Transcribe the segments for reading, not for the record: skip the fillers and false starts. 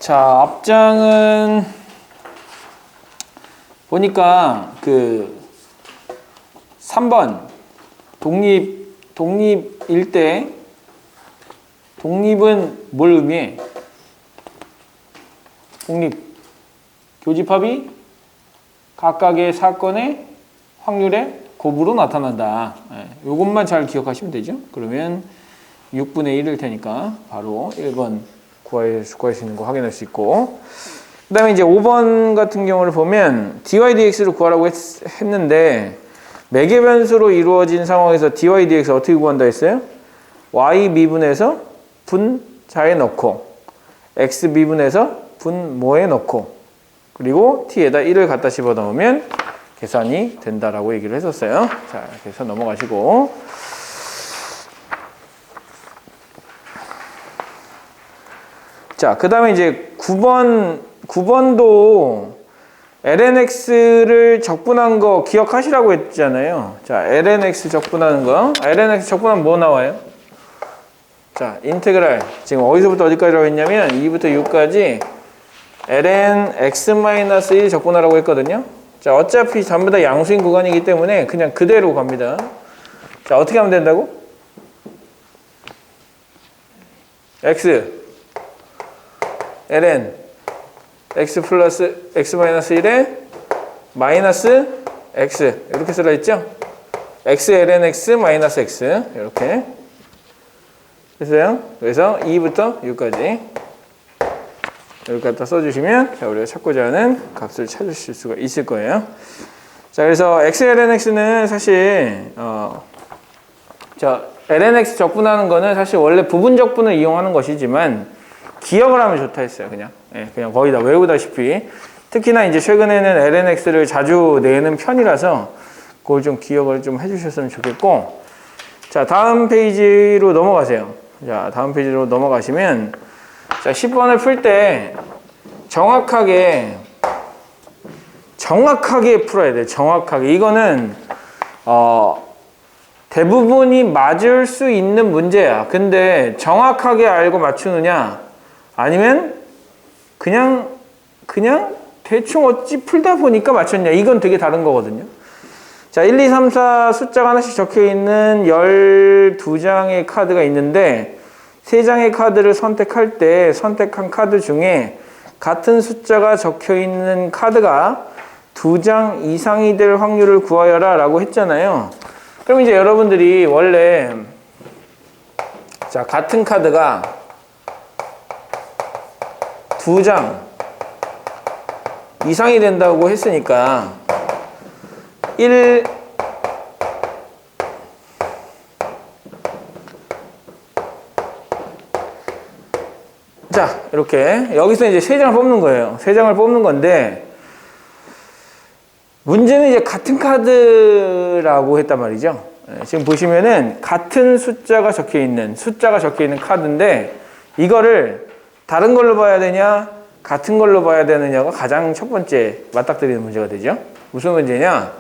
자, 앞장은 보니까 그 3번 독립일 때 독립은 뭘 의미해? 독립 교집합이 각각의 사건의 확률의 곱으로 나타난다. 이것만 잘 기억하시면 되죠. 그러면 6분의 1일 테니까 바로 1번 구할 수 있는 거 확인할 수 있고, 그 다음에 이제 5번 같은 경우를 보면 dy dx를 구하라고 했는데 매개 변수로 이루어진 상황에서 dy dx 어떻게 구한다 했어요? y 미분해서 분 자에 넣고 x 미분해서 분 모에 넣고 그리고 t에다 1을 갖다 집어 넣으면 계산이 된다라고 얘기를 했었어요. 자, 그래서 넘어가시고, 자, 그 다음에 이제 9번도 lnx를 적분한 거 기억하시라고 했잖아요. 자, lnx 적분하는 거. lnx 적분하면 뭐 나와요? 자, 인테그랄. 지금 어디서부터 어디까지라고 했냐면 2부터 6까지 ln x-1 적분하라고 했거든요. 자, 어차피 전부 다 양수인 구간이기 때문에 그냥 그대로 갑니다. 자, 어떻게 하면 된다고? x ln x 플러스 x-1에 마이너스 x 이렇게 쓰라 했죠? x ln x 마이너스 x 이렇게 했어요. 그래서 2부터 6까지 이렇게 갖다 써주시면 우리가 찾고자 하는 값을 찾으실 수가 있을 거예요. 자, 그래서 x ln x는 사실 ln x 적분하는 거는 사실 원래 부분 적분을 이용하는 것이지만 기억을 하면 좋다 했어요. 그냥 거의 다 외우다시피. 특히나 이제 최근에는 lnx를 자주 내는 편이라서 그걸 좀 기억을 좀 해주셨으면 좋겠고, 자, 다음 페이지로 넘어가세요. 자, 다음 페이지로 넘어가시면, 자, 10번을 풀 때 정확하게 풀어야 돼요. 정확하게. 이거는 대부분이 맞을 수 있는 문제야. 근데 정확하게 알고 맞추느냐 아니면 그냥 대충 어찌 풀다 보니까 맞췄냐, 이건 되게 다른 거거든요. 자, 1, 2, 3, 4 숫자가 하나씩 적혀있는 12장의 카드가 있는데 3장의 카드를 선택할 때 선택한 카드 중에 같은 숫자가 적혀있는 카드가 2장 이상이 될 확률을 구하여라 라고 했잖아요. 그럼 이제 여러분들이 원래 자, 같은 카드가 2장 이상이 된다고 했으니까 1 자, 이렇게 여기서 이제 3장을 뽑는 거예요. 3장을 뽑는 건데 문제는 이제 같은 카드라고 했단 말이죠. 지금 보시면은 같은 숫자가 적혀 있는 카드인데 이거를 다른 걸로 봐야 되냐 같은 걸로 봐야 되느냐가 가장 첫 번째 맞닥뜨리는 문제가 되죠. 무슨 문제냐?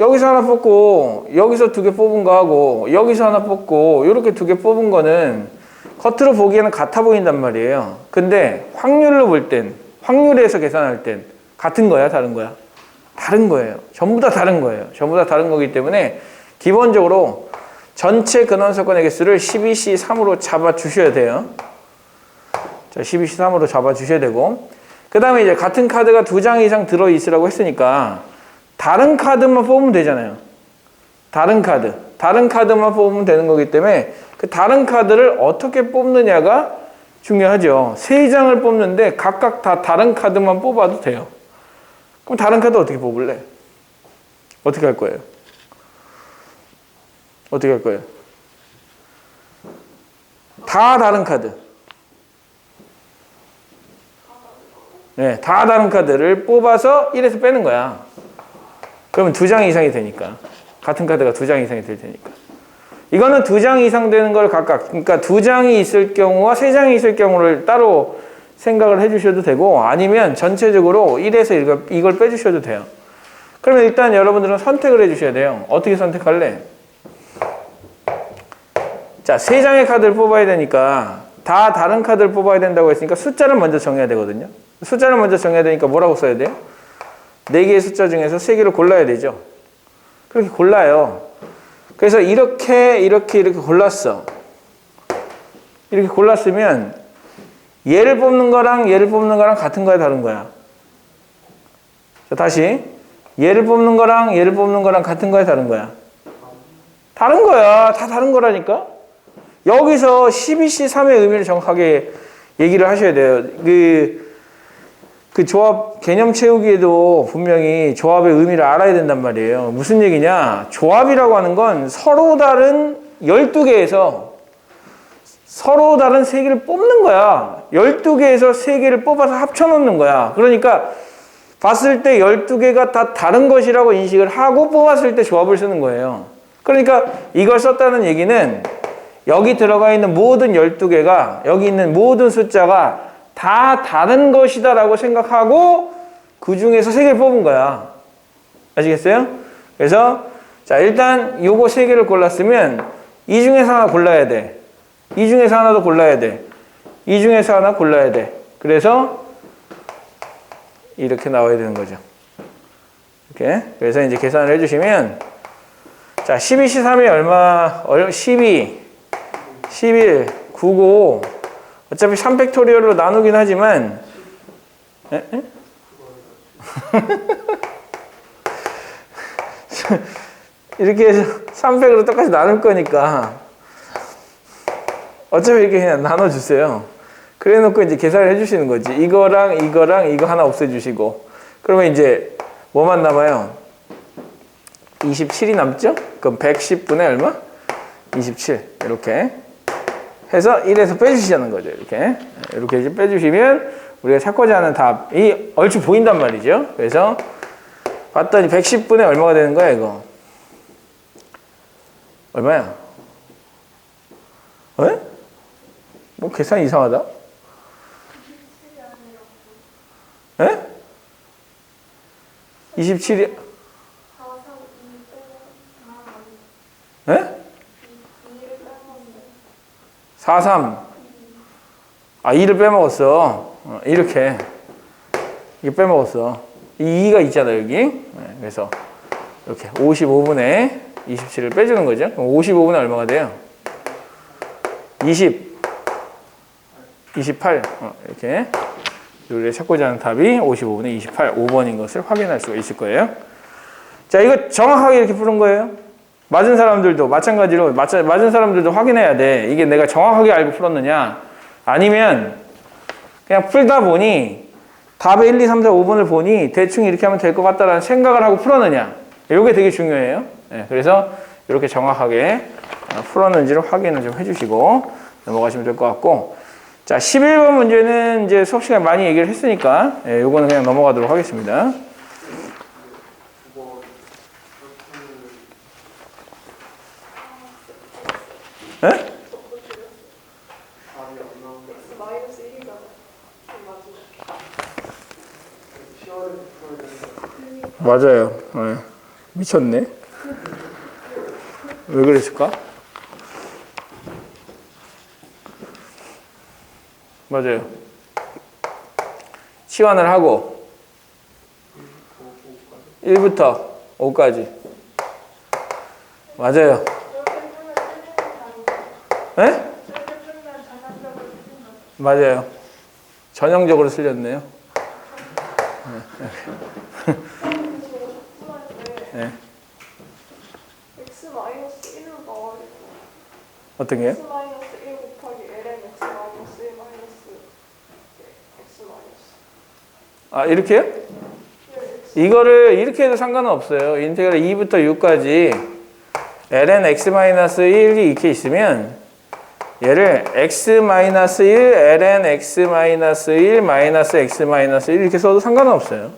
여기서 하나 뽑고 여기서 2개 뽑은 거하고 여기서 하나 뽑고 이렇게 2개 뽑은 거는 겉으로 보기에는 같아 보인단 말이에요. 근데 확률로 볼 땐, 확률에서 계산할 땐 같은 거야, 다른 거야? 다른 거예요. 전부 다 다른 거예요. 전부 다 다른 거기 때문에 기본적으로 전체 근원석건의 개수를 12C3으로 잡아 주셔야 돼요. 자, 12C3으로 잡아 주셔야 되고, 그 다음에 이제 같은 카드가 2장 이상 들어있으라고 했으니까 다른 카드만 뽑으면 되잖아요. 다른 카드만 뽑으면 되는 거기 때문에 그 다른 카드를 어떻게 뽑느냐가 중요하죠. 3장을 뽑는데 각각 다 다른 카드만 뽑아도 돼요. 그럼 다른 카드 어떻게 뽑을래? 어떻게 할 거예요? 다 다른 카드. 네, 다 다른 카드를 뽑아서 1에서 빼는 거야. 그러면 2장 이상이 되니까. 같은 카드가 2장 이상이 될 테니까. 이거는 2장 이상 되는 걸 각각, 그러니까 2장이 있을 경우와 3장이 있을 경우를 따로 생각을 해주셔도 되고, 아니면 전체적으로 1에서 이걸 빼주셔도 돼요. 그러면 일단 여러분들은 선택을 해주셔야 돼요. 어떻게 선택할래? 자, 3장의 카드를 뽑아야 되니까 다 다른 카드를 뽑아야 된다고 했으니까 숫자를 먼저 정해야 되거든요. 숫자를 먼저 정해야 되니까 뭐라고 써야 돼요? 4개의 숫자 중에서 3개를 골라야 되죠. 그렇게 골라요. 그래서 이렇게 골랐어. 이렇게 골랐으면 얘를 뽑는 거랑 얘를 뽑는 거랑 같은 거야, 다른 거야? 자, 다시. 얘를 뽑는 거랑 얘를 뽑는 거랑 같은 거야, 다른 거야? 다른 거야. 다 다른 거라니까? 여기서 12C3의 의미를 정확하게 얘기를 하셔야 돼요. 그 조합 개념 채우기에도 분명히 조합의 의미를 알아야 된단 말이에요. 무슨 얘기냐? 조합이라고 하는 건 서로 다른 12개에서 서로 다른 3개를 뽑는 거야. 12개에서 3개를 뽑아서 합쳐놓는 거야. 그러니까 봤을 때 12개가 다 다른 것이라고 인식을 하고 뽑았을 때 조합을 쓰는 거예요. 그러니까 이걸 썼다는 얘기는 여기 들어가 있는 모든 12개가 여기 있는 모든 숫자가 다 다른 것이다 라고 생각하고 그 중에서 3개를 뽑은 거야. 아시겠어요? 그래서 자 일단 요거 3개를 골랐으면 이 중에서 하나 골라야 돼. 이 중에서 하나 더 골라야 돼. 이 중에서 하나 골라야 돼. 그래서 이렇게 나와야 되는 거죠. 이렇게. 그래서 이제 계산을 해주시면 자 12C3이 얼마? 12, 11, 9고 어차피 3팩토리얼로 나누긴 하지만 에? 이렇게 해서 3팩으로 똑같이 나눌 거니까 어차피 이렇게 그냥 나눠주세요. 그래 놓고 이제 계산을 해주시는 거지. 이거랑 이거 하나 없애주시고 그러면 이제 뭐만 남아요? 27이 남죠? 그럼 110분의 얼마? 27 이렇게 해서 1에서 빼주시자는 거죠. 이렇게 이제 빼주시면 우리가 찾고자 하는 답이 얼추 보인단 말이죠. 그래서 봤더니 110분의 얼마가 되는 거야 이거? 얼마야? 에? 뭐 계산이 이상하다? 에? 27이 에? 43. 아, 2를 빼먹었어. 이렇게. 이게 빼먹었어. 이 2가 있잖아, 여기. 네, 그래서 이렇게 55분의 27을 빼주는 거죠. 그럼 55분의 얼마가 돼요? 20. 28. 이렇게. 우리가 찾고자 하는 답이 55분의 28, 5번인 것을 확인할 수가 있을 거예요. 자, 이거 정확하게 이렇게 푸는 거예요. 맞은 사람들도 마찬가지로 맞은 사람들도 확인해야 돼. 이게 내가 정확하게 알고 풀었느냐 아니면 그냥 풀다 보니 답의 1, 2, 3, 4, 5번을 보니 대충 이렇게 하면 될 것 같다라는 생각을 하고 풀었느냐 이게 되게 중요해요. 네, 그래서 이렇게 정확하게 풀었는지를 확인을 좀 해주시고 넘어가시면 될 것 같고 자 11번 문제는 이제 수업 시간에 많이 얘기를 했으니까 요거는 그냥 넘어가도록 하겠습니다. 네? 맞아요. 네. 미쳤네. 왜 그랬을까? 맞아요. 치환을 하고 1부터 5까지. 맞아요. 네? 맞아요. 전형적으로 틀렸네요. 네. x-1로 나와야 돼. 어떤 게요? x-1 곱하기 ln x-1 x-. 아, 이렇게요? 이거를 이렇게 해도 상관은 없어요. 인테그랄 2부터 6까지 ln x-1이 이렇게 있으면 얘를 x-1 ln x-1 마이너스 x-1 이렇게 써도 상관은 없어요.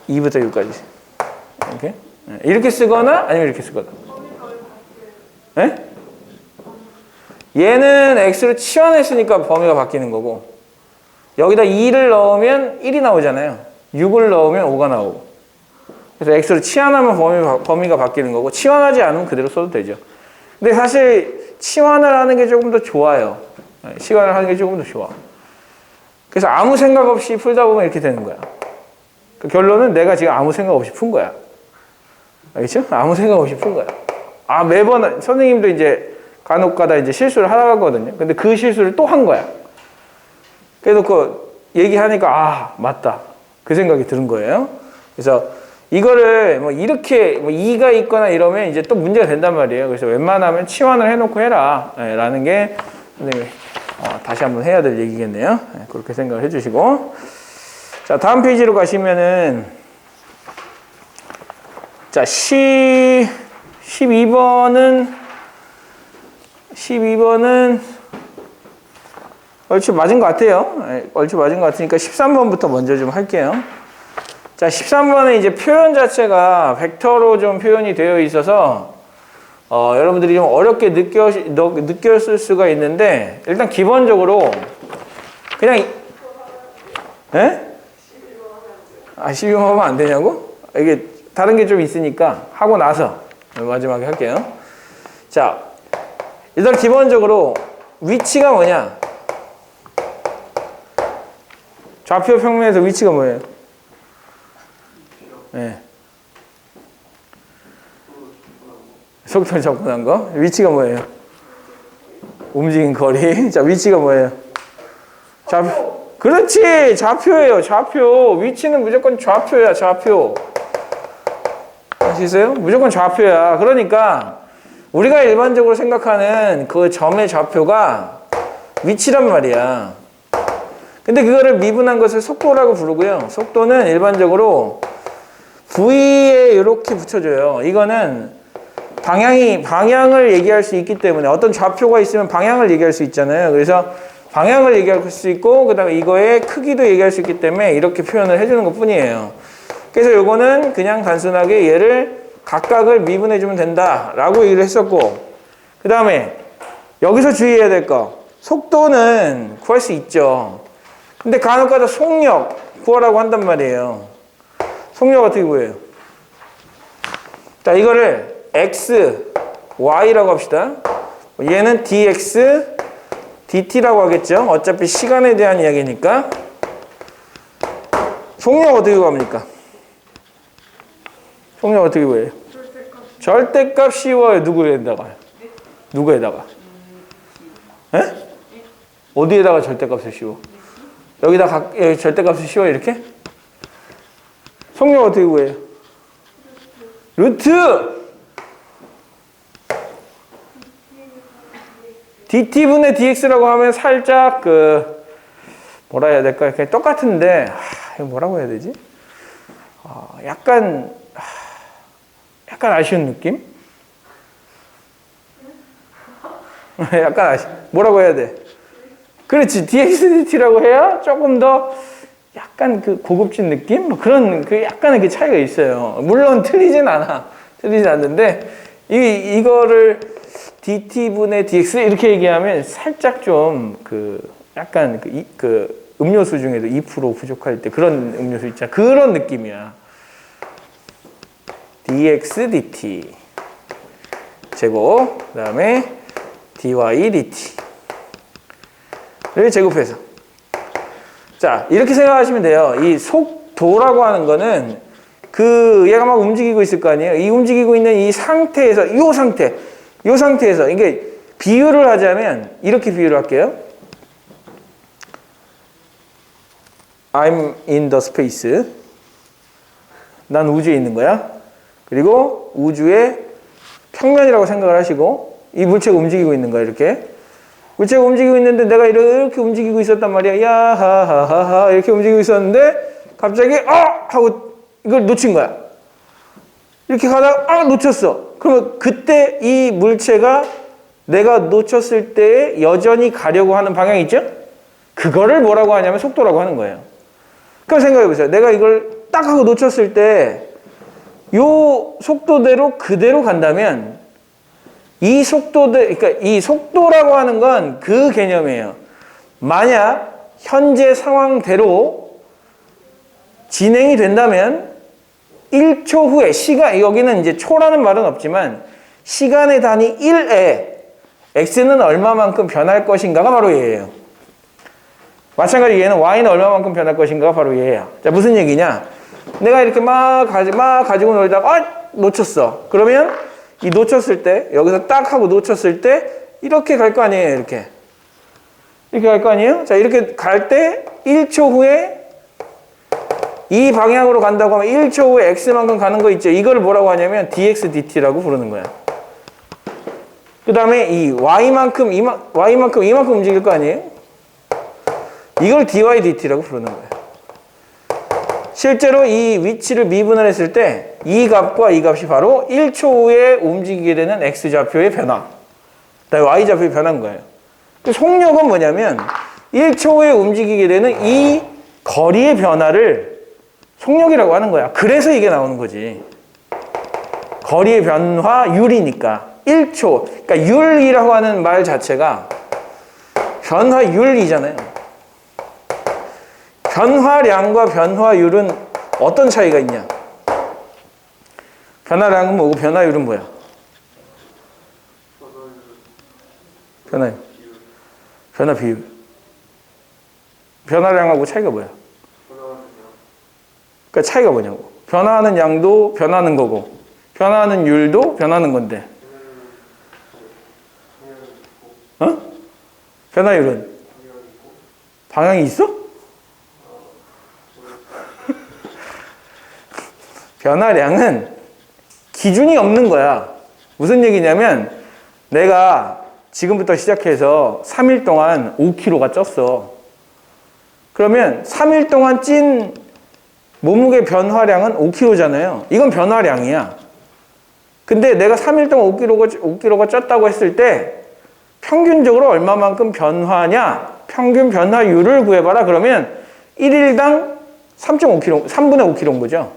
2부터 6까지. 이렇게 쓰거나 아니면 이렇게 쓰거나. 네? 얘는 x로 치환했으니까 범위가 바뀌는 거고 여기다 2를 넣으면 1이 나오잖아요. 6을 넣으면 5가 나오고 그래서 x로 치환하면 범위가 바뀌는 거고 치환하지 않으면 그대로 써도 되죠. 근데 사실 치환을 하는 게 조금 더 좋아요. 시간을 하는 게 조금 더 좋아. 그래서 아무 생각 없이 풀다 보면 이렇게 되는 거야. 그 결론은 내가 지금 아무 생각 없이 푼 거야. 알겠죠? 아무 생각 없이 푼 거야. 매번 선생님도 이제 간혹가다 이제 실수를 하거든요. 근데 그 실수를 또 한 거야. 그래서 그 얘기하니까 맞다. 그 생각이 드는 거예요. 그래서 이거를 뭐 이렇게 뭐 이가 있거나 이러면 이제 또 문제가 된단 말이에요. 그래서 웬만하면 치환을 해놓고 해라. 라는 게 선생님이 다시 한번 해야 될 얘기겠네요. 그렇게 생각을 해주시고. 자, 다음 페이지로 가시면은 자, 12번은 얼추 맞은 것 같아요. 얼추 맞은 것 같으니까 13번부터 먼저 좀 할게요. 자, 13번에 이제 표현 자체가 벡터로 좀 표현이 되어 있어서 여러분들이 좀 어렵게 느꼈을 수가 있는데 일단 기본적으로 그냥 12번 하면 안 되냐고? 이게 다른 게 좀 있으니까 하고 나서 마지막에 할게요. 자, 일단 기본적으로 위치가 뭐냐? 좌표 평면에서 위치가 뭐예요? 네. 속도를 접근한 거. 위치가 뭐예요? 움직인 거리. 자, 위치가 뭐예요? 좌표. 그렇지! 좌표예요, 좌표. 위치는 무조건 좌표야, 좌표. 아시세요? 무조건 좌표야. 그러니까 우리가 일반적으로 생각하는 그 점의 좌표가 위치란 말이야. 근데 그거를 미분한 것을 속도라고 부르고요. 속도는 일반적으로 V에 이렇게 붙여줘요. 이거는 방향을 얘기할 수 있기 때문에 어떤 좌표가 있으면 방향을 얘기할 수 있잖아요. 그래서 방향을 얘기할 수 있고 그 다음에 이거의 크기도 얘기할 수 있기 때문에 이렇게 표현을 해주는 것 뿐이에요. 그래서 요거는 그냥 단순하게 얘를 각각을 미분해주면 된다라고 얘기를 했었고 그 다음에 여기서 주의해야 될 거 속도는 구할 수 있죠. 근데 간혹가다 속력 구하라고 한단 말이에요. 속력 어떻게 구해요? 자, 이거를 x, y라고 합시다. 얘는 dx, dt라고 하겠죠. 어차피 시간에 대한 이야기니까. 속력 어떻게 구합니까? 속력 어떻게 구해요? 절대값 씌워요. 누구에다가? 누구에다가? 에? 어디에다가 절대값을 씌워? 여기다 여기 절대값을 씌워 이렇게? 속력 어떻게 구해요? 루트! dt분의 dx라고 하면 살짝 뭐라 해야 될까? 그냥 똑같은데 이거 뭐라고 해야 되지? 약간 아쉬운 느낌? 뭐라고 해야 돼? 그렇지, dx dt라고 해야 조금 더 약간 고급진 느낌? 뭐 그런 약간의 그 차이가 있어요. 물론 틀리진 않는데 이거를 dt분의 dx 이렇게 얘기하면 살짝 좀 약간 음료수 중에도 2% 부족할 때 그런 음료수 있잖아. 그런 느낌이야. dx dt 제곱 그다음에 dy dt 를 제곱해서 자 이렇게 생각하시면 돼요. 이 속도라고 하는 거는 얘가 막 움직이고 있을 거 아니에요. 이 움직이고 있는 이 상태에서 이 상태에서 이게 비유를 하자면 이렇게 비유를 할게요. I'm in the space. 난 우주에 있는 거야. 그리고 우주의 평면이라고 생각을 하시고 이 물체가 움직이고 있는 거야. 이렇게. 물체가 움직이고 있는데 내가 이렇게 움직이고 있었단 말이야. 야하하하하 이렇게 움직이고 있었는데 갑자기 하고 이걸 놓친 거야. 이렇게 가다가 놓쳤어. 그러면 그때 이 물체가 내가 놓쳤을 때 여전히 가려고 하는 방향이 있죠? 그거를 뭐라고 하냐면 속도라고 하는 거예요. 그럼 생각해 보세요. 내가 이걸 딱 하고 놓쳤을 때 요 속도대로 그대로 간다면 그러니까 이 속도라고 하는 건 그 개념이에요. 만약 현재 상황대로 진행이 된다면 1초 후에 여기는 이제 초라는 말은 없지만 시간의 단위 1에 x는 얼마만큼 변할 것인가가 바로 얘예요. 마찬가지로 얘는 y는 얼마만큼 변할 것인가가 바로 얘야. 자, 무슨 얘기냐? 내가 이렇게 막 가지고 놀다가 놓쳤어. 그러면 이 놓쳤을 때 여기서 딱 하고 놓쳤을 때 이렇게 갈 거 아니에요. 이렇게 갈 거 아니에요? 자, 이렇게 갈 때 1초 후에 이 방향으로 간다고 하면 1초 후에 x만큼 가는 거 있죠. 이걸 뭐라고 하냐면 dx dt라고 부르는 거야. 그 다음에 이 y만큼 이만큼 움직일 거 아니에요? 이걸 dy dt라고 부르는 거예요. 실제로 이 위치를 미분을 했을 때 이 값과 이 값이 바로 1초 후에 움직이게 되는 x좌표의 변화, 그다음에 y좌표의 변화인 거예요. 속력은 뭐냐면 1초 후에 움직이게 되는 이 거리의 변화를 속력이라고 하는 거야. 그래서 이게 나오는 거지. 거리의 변화율이니까 1초. 그러니까 율이라고 하는 말 자체가 변화율이잖아요. 변화량과 변화율은 어떤 차이가 있냐? 변화량은 뭐고 변화율은 뭐야? 변화 비율. 변화량하고 차이가 뭐야? 그러니까 차이가 뭐냐고. 변화하는 양도 변하는 거고, 변화하는 율도 변하는 건데. 어? 변화율은 방향이 있어? 변화량은 기준이 없는 거야. 무슨 얘기냐면 내가 지금부터 시작해서 3일 동안 5kg가 쪘어. 그러면 3일 동안 찐 몸무게 변화량은 5kg잖아요. 이건 변화량이야. 근데 내가 3일 동안 5kg가 쪘다고 했을 때 평균적으로 얼마만큼 변화냐? 평균 변화율을 구해봐라. 그러면 1일당 3.5kg, 3분의 5kg인 거죠.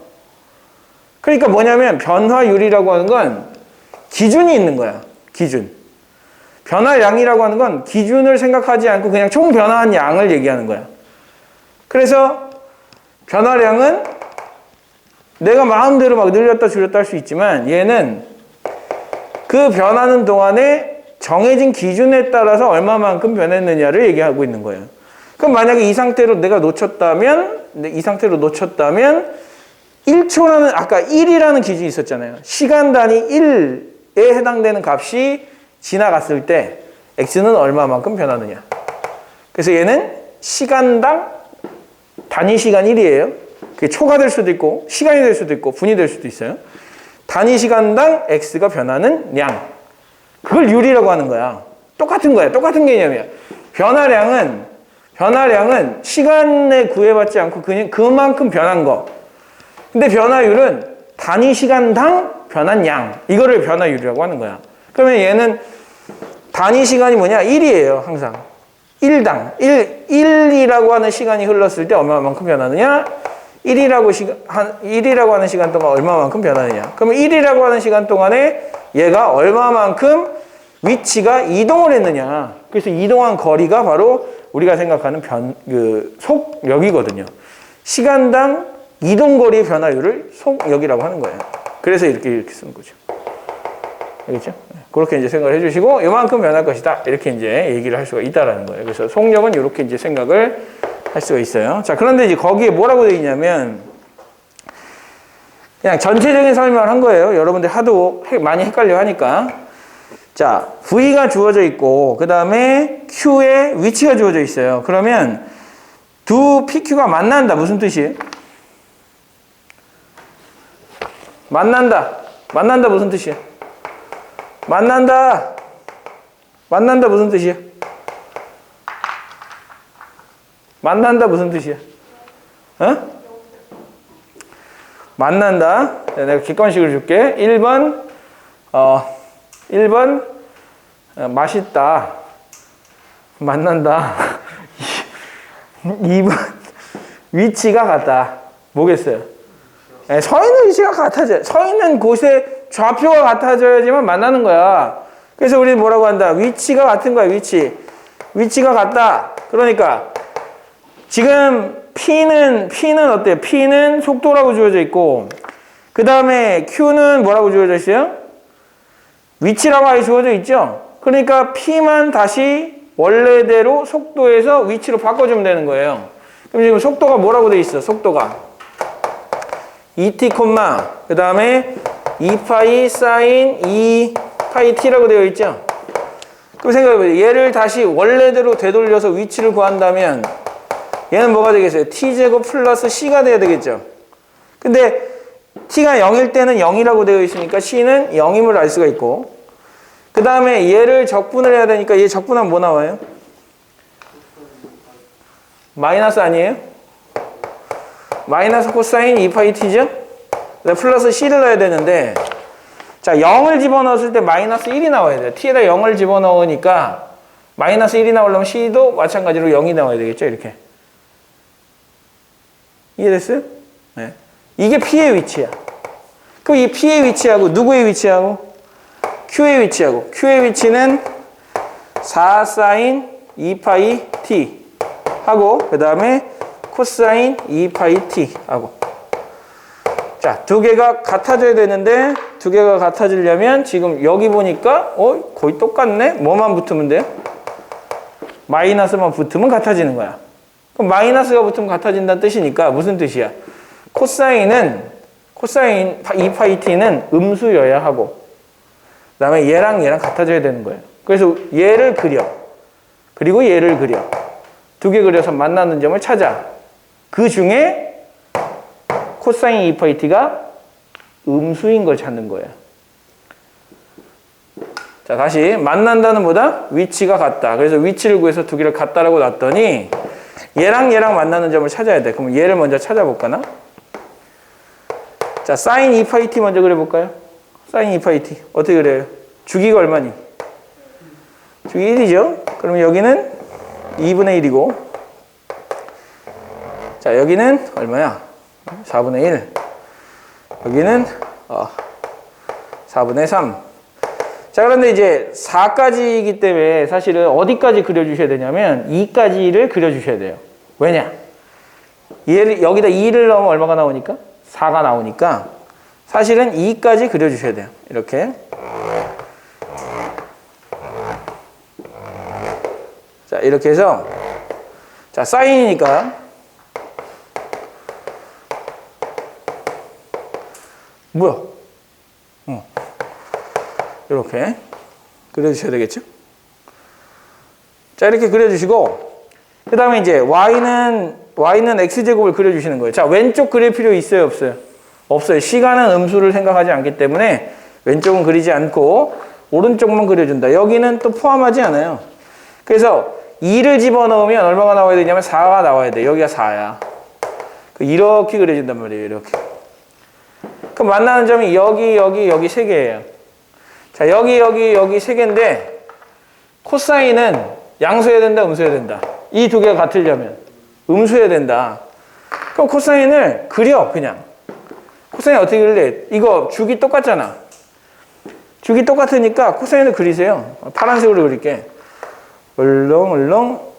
그러니까 뭐냐면 변화율이라고 하는 건 기준이 있는 거야. 기준. 변화량이라고 하는 건 기준을 생각하지 않고 그냥 총 변화한 양을 얘기하는 거야. 그래서 변화량은 내가 마음대로 막 늘렸다 줄였다 할 수 있지만 얘는 그 변하는 동안에 정해진 기준에 따라서 얼마만큼 변했느냐를 얘기하고 있는 거예요. 그럼 만약에 이 상태로 내가 놓쳤다면 1초라는 아까 1이라는 기준이 있었잖아요. 시간 단위 1에 해당되는 값이 지나갔을 때 x는 얼마만큼 변하느냐. 그래서 얘는 시간당 단위 시간 1이에요. 그게 초가 될 수도 있고 시간이 될 수도 있고 분이 될 수도 있어요. 단위 시간당 x가 변하는 양. 그걸 율이라고 하는 거야. 똑같은 거야. 똑같은 개념이야. 변화량은 시간에 구애받지 않고 그냥 그만큼 변한 거. 근데 변화율은 단위 시간당 변한 양. 이거를 변화율이라고 하는 거야. 그러면 얘는 단위 시간이 뭐냐? 1이에요. 항상. 1이라고 하는 시간이 흘렀을 때 얼마만큼 변하느냐? 1이라고 하는 시간 동안 얼마만큼 변하느냐? 그러면 1이라고 하는 시간 동안에 얘가 얼마만큼 위치가 이동을 했느냐? 그래서 이동한 거리가 바로 우리가 생각하는 속력이거든요. 시간당 이동거리의 변화율을 속력이라고 하는 거예요. 그래서 이렇게 쓰는 거죠. 알겠죠? 그렇게 이제 생각을 해주시고, 이만큼 변할 것이다. 이렇게 이제 얘기를 할 수가 있다라는 거예요. 그래서 속력은 이렇게 이제 생각을 할 수가 있어요. 자, 그런데 이제 거기에 뭐라고 되어 있냐면, 그냥 전체적인 설명을 한 거예요. 여러분들 하도 많이 헷갈려 하니까. 자, V가 주어져 있고, 그 다음에 Q의 위치가 주어져 있어요. 그러면 두 PQ가 만난다. 무슨 뜻이에요? 만난다 무슨 뜻이야? 만난다 무슨 뜻이야? 만난다 무슨 뜻이야? 어? 만난다. 내가 객관식을 줄게. 1번 맛있다. 만난다. 2번 위치가 같다. 뭐겠어요? 서 있는 위치가 같아져요. 서 있는 곳에 좌표가 같아져야지만 만나는 거야. 그래서 우리는 뭐라고 한다? 위치가 같은 거야. 위치가 같다. 그러니까 지금 P는 어때요? P는 속도라고 주어져 있고, 그 다음에 Q는 뭐라고 주어져 있어요? 위치라고 아예 주어져 있죠? 그러니까 P만 다시 원래대로 속도에서 위치로 바꿔주면 되는 거예요. 그럼 지금 속도가 뭐라고 돼 있어? 속도가 ET, 그 다음에 2파이 사인 2파이 T라고 되어 있죠? 그럼 생각해보세요. 얘를 다시 원래대로 되돌려서 위치를 구한다면 얘는 뭐가 되겠어요? T제곱 플러스 C가 돼야 되겠죠? 근데 T가 0일 때는 0이라고 되어 있으니까 C는 0임을 알 수가 있고, 그 다음에 얘를 적분을 해야 되니까 얘 적분하면 뭐 나와요? 마이너스 아니에요? 마이너스 코사인 2파이 T죠? 플러스 C를 넣어야 되는데, 자, 0을 집어넣었을 때 마이너스 1이 나와야 돼요. T에다 0을 집어넣으니까 마이너스 1이 나오려면 C도 마찬가지로 0이 나와야 되겠죠? 이렇게. 이해됐어요? 네. 이게 P의 위치야. 그럼 이 P의 위치하고 누구의 위치하고? Q의 위치하고. Q의 위치는 4 사인 2파이 T 하고, 그 다음에 코사인 2파이 T 하고. 자, 두 개가 같아져야 되는데, 두 개가 같아지려면 지금 여기 보니까 거의 똑같네? 뭐만 붙으면 돼요? 마이너스만 붙으면 같아지는 거야. 그럼 마이너스가 붙으면 같아진다는 뜻이니까 무슨 뜻이야? 코사인 2파이 T는 음수여야 하고, 그 다음에 얘랑 같아져야 되는 거예요. 그래서 얘를 그려. 그리고 얘를 그려. 두 개 그려서 만나는 점을 찾아. 그 중에 코사인 2파이 T가 음수인 걸 찾는 거예요. 자, 다시 만난다는 보다 위치가 같다. 그래서 위치를 구해서 두 개를 같다라고 놨더니 얘랑 만나는 점을 찾아야 돼. 그럼 얘를 먼저 찾아볼까나? 자, 사인 2파이 T 먼저 그려볼까요? 사인 2파이 T 어떻게 그려요? 주기가 얼마니? 주기 1이죠? 그러면 여기는 2분의 1이고, 자, 여기는 얼마야? 4분의 1. 여기는 4분의 3. 자, 그런데 이제 4까지이기 때문에 사실은 어디까지 그려주셔야 되냐면 2까지를 그려주셔야 돼요. 왜냐? 얘를 여기다 2를 넣으면 얼마가 나오니까? 4가 나오니까 사실은 2까지 그려주셔야 돼요. 이렇게. 자, 이렇게 해서, 자, 사인이니까 뭐야? 이렇게 그려주셔야 되겠죠? 자, 이렇게 그려주시고, 그 다음에 이제 y는 x제곱을 그려주시는 거예요. 자, 왼쪽 그릴 필요 있어요, 없어요? 없어요. 시간은 음수를 생각하지 않기 때문에 왼쪽은 그리지 않고 오른쪽만 그려준다. 여기는 또 포함하지 않아요. 그래서 2를 집어넣으면 얼마가 나와야 되냐면 4가 나와야 돼. 여기가 4야. 이렇게 그려준단 말이에요. 이렇게. 그럼 만나는 점이 여기 세 개예요. 자, 여기 세 개인데 코사인은 양수해야 된다, 음수해야 된다. 이 두 개가 같으려면 음수해야 된다. 그럼 코사인을 그려, 그냥. 코사인 어떻게 그릴래? 이거 주기 똑같잖아. 주기 똑같으니까 코사인을 그리세요. 파란색으로 그릴게. 얼렁얼렁,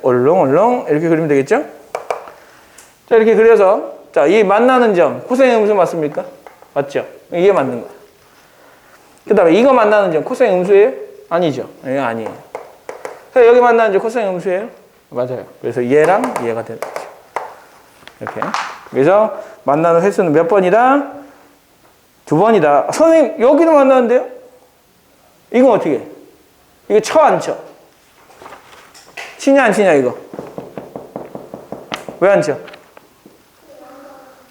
얼렁얼렁 이렇게 그리면 되겠죠? 자, 이렇게 그려서, 자, 이 만나는 점 코사인 음수 맞습니까? 맞죠? 이게 맞는 거야. 그 다음에 이거 만나는 점 코사인 음수예요? 아니죠. 이거 아니에요. 그래서 여기 만나는 점 코사인 음수예요? 맞아요. 그래서 얘랑 얘가 되는 거죠. 이렇게. 그래서 만나는 횟수는 몇 번이다? 2번이다. 선생님, 여기도 만나는데요? 이건 어떻게 해? 이거 쳐, 안 쳐? 치냐, 안 치냐, 이거? 왜 안 쳐?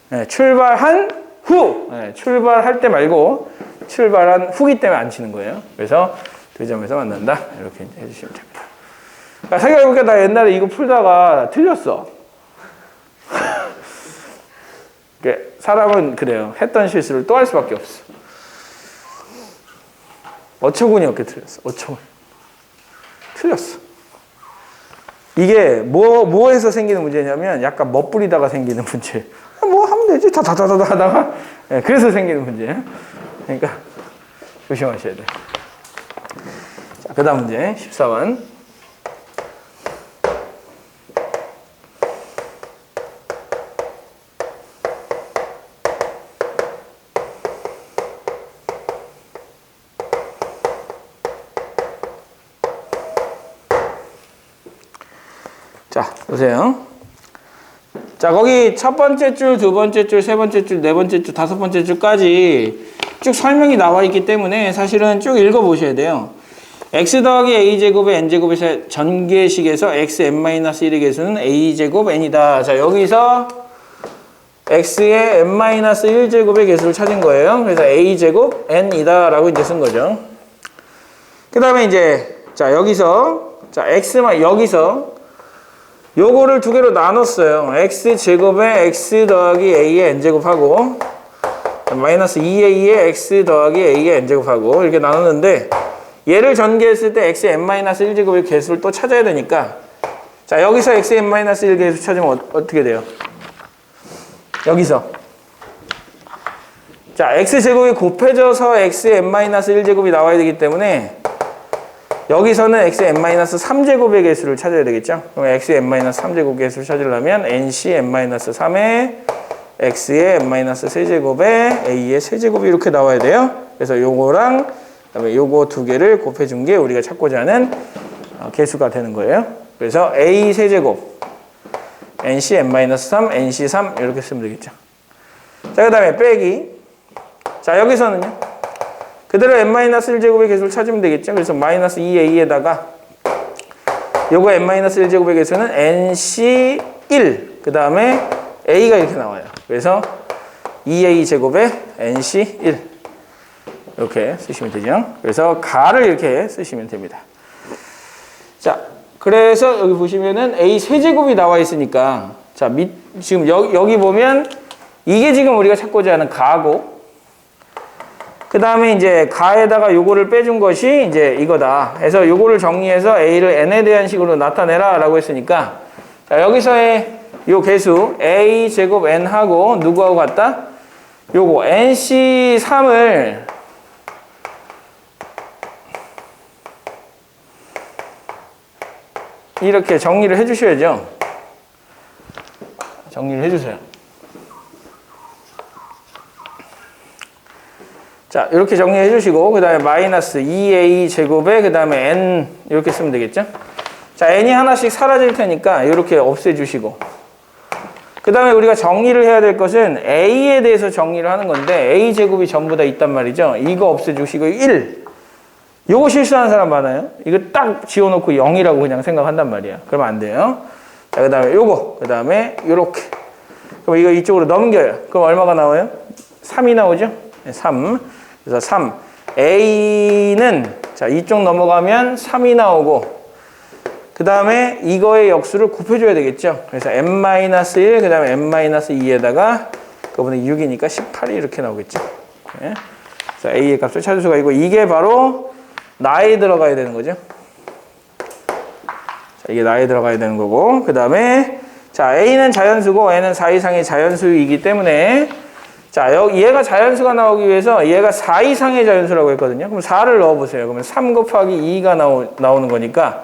네, 출발한 후! 네, 출발할 때 말고 출발한 후기 때문에 안 치는 거예요. 그래서 두 점에서 만난다. 이렇게 해주시면 됩니다. 그러니까 생각해보니까 나 옛날에 이거 풀다가 틀렸어. 사람은 그래요. 했던 실수를 또 할 수밖에 없어. 어처구니 없게 틀렸어. 어처구니. 틀렸어. 이게 뭐에서 생기는 문제냐면 약간 멋부리다가 생기는 문제. 뭐 하면 되지. 다다다다 하다가. 네, 그래서 생기는 문제예요. 그러니까 조심하셔야 돼요. 자, 그 다음 문제 14번. 보세요. 자, 거기 첫 번째 줄, 두 번째 줄, 세 번째 줄, 네 번째 줄, 다섯 번째 줄까지 쭉 설명이 나와 있기 때문에 사실은 쭉 읽어보셔야 돼요. x 더하기 a제곱의 n제곱에서 전개식에서 xn-1의 개수는 a제곱 n이다. 자, 여기서 x의 n-1제곱의 개수를 찾은 거예요. 그래서 a제곱 n이다 라고 이제 쓴 거죠. 그 다음에 이제 자, 여기서 자, x만 여기서 요거를 두 개로 나눴어요. x제곱에 x 더하기 a의 n제곱하고 마이너스 2a의 x 더하기 a의 n제곱하고 이렇게 나눴는데 얘를 전개했을 때 xn-1제곱의 개수를 또 찾아야 되니까 자, 여기서 xn-1 개수 찾으면 어떻게 돼요? 여기서 자, x제곱이 곱해져서 xn-1제곱이 나와야 되기 때문에 여기서는 xn-3제곱의 개수를 찾아야 되겠죠? 그럼 xn-3제곱 개수를 찾으려면 nc-n-3에 x의 n-세제곱에 a의 세제곱이 이렇게 나와야 돼요. 그래서 요거랑 그다음에 요거 두 개를 곱해준 게 우리가 찾고자 하는 개수가 되는 거예요. 그래서 a 세제곱 nc-n-3 nc3 이렇게 쓰면 되겠죠. 자, 그 다음에 빼기. 자, 여기서는요. 그대로 n-1제곱의 개수를 찾으면 되겠죠. 그래서 마이너스 2a에다가 요거 n-1제곱의 개수는 nc1 그 다음에 a가 이렇게 나와요. 그래서 2a제곱에 nc1 이렇게 쓰시면 되죠. 그래서 가를 이렇게 쓰시면 됩니다. 자, 그래서 여기 보시면은 a 세제곱이 나와 있으니까 자, 지금 여기 보면 이게 지금 우리가 찾고자 하는 가고 그 다음에 이제 가에다가 요거를 빼준 것이 이제 이거다. 해서 요거를 정리해서 a를 n에 대한 식으로 나타내라 라고 했으니까 자, 여기서의 요 개수 a 제곱 n하고 누구하고 같다? 요거 nc3을 이렇게 정리를 해주셔야죠. 정리를 해주세요. 자, 이렇게 정리해 주시고 그 다음에 마이너스 2a 제곱에 그 다음에 n 이렇게 쓰면 되겠죠. 자, n이 하나씩 사라질 테니까 이렇게 없애 주시고 그 다음에 우리가 정리를 해야 될 것은 a에 대해서 정리를 하는 건데 a 제곱이 전부 다 있단 말이죠. 이거 없애 주시고 1 요거 실수하는 사람 많아요. 이거 딱 지워놓고 0이라고 그냥 생각한단 말이야. 그러면 안 돼요. 자, 그 다음에 요거 그 다음에 요렇게 그럼 이거 이쪽으로 넘겨요. 그럼 얼마가 나와요? 3이 나오죠. 3 그래서 3 a는 자, 이쪽 넘어가면 3이 나오고 그 다음에 이거의 역수를 곱해줘야 되겠죠. 그래서 n-1 그 다음에 n-2에다가 그거보다 6이니까 18이 이렇게 나오겠죠. 네. 그래서 a의 값을 찾을 수가 있고 이게 바로 나에 들어가야 되는 거죠. 자, 이게 나에 들어가야 되는 거고 그 다음에 자, a는 자연수고 n은 4 이상의 자연수이기 때문에 자, 얘가 자연수가 나오기 위해서 얘가 4 이상의 자연수라고 했거든요. 그럼 4를 넣어보세요. 그러면 3 곱하기 2가 나오는 거니까